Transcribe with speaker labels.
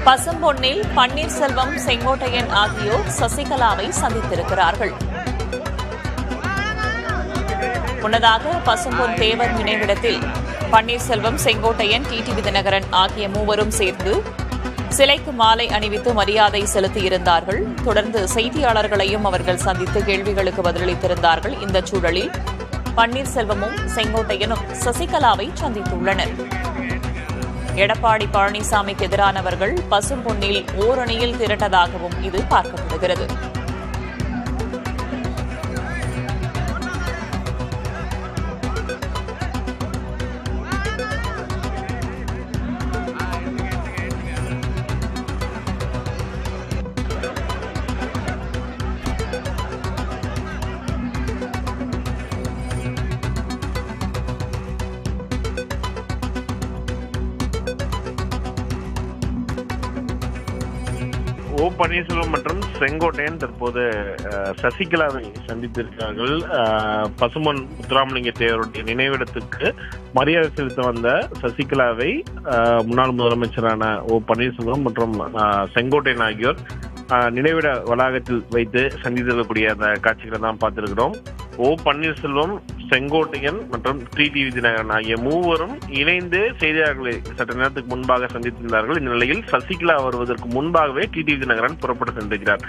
Speaker 1: பசும்பொன்னில் பன்னீர்செல்வம், செங்கோட்டையன் ஆகியோர் சசிகலாவை சந்தித்திருக்கிறார்கள். முன்னதாக பசும்பொன் தேவர் நினைவிடத்தில் பன்னீர்செல்வம், செங்கோட்டையன், டிடிவி தினகரன் ஆகிய மூவரும் சேர்ந்து சிலைக்கு மாலை அணிவித்து மரியாதை செலுத்தியிருந்தார்கள். தொடர்ந்து செய்தியாளர்களையும் அவர்கள் சந்தித்து கேள்விகளுக்கு பதிலளித்திருந்தார்கள். இந்த சூழலில் பன்னீர்செல்வமும் செங்கோட்டையனும் சசிகலாவை சந்தித்துள்ளனர். எடப்பாடி பழனிசாமிக்கு எதிரானவர்கள் பசும்பொன்னில் ஓரணியில் திரட்டதாகவும் இது பார்க்கப்படுகிறது.
Speaker 2: ஓ பன்னீர்செல்வம் மற்றும் செங்கோட்டையன் தற்போது சசிகலாவை சந்தித்திருக்கிறார்கள். பசும்பொன் முத்துராமலிங்க தேவருடைய நினைவிடத்துக்கு மரியாதை செலுத்த வந்த சசிகலாவை முன்னாள் முதலமைச்சரான ஓ பன்னீர்செல்வம் மற்றும் செங்கோட்டையன் ஆகியோர் நினைவிட வளாகத்தில் வைத்து சந்தித்திருக்கக்கூடிய அந்த காட்சிகளை தான் பார்த்திருக்கிறோம். ஓ பன்னீர்செல்வம், செங்கோட்டையன் மற்றும் டிடிவி தினகரன் ஆகிய மூவரும் இணைந்து செய்தியாளர்களை சற்று நேரத்துக்கு முன்பாக சந்தித்திருந்தார்கள். இந்த நிலையில் சசிகலா வருவதற்கு முன்பாகவே டிடிவி தினகரன் புறப்பட்டு சென்றிருக்கிறார்.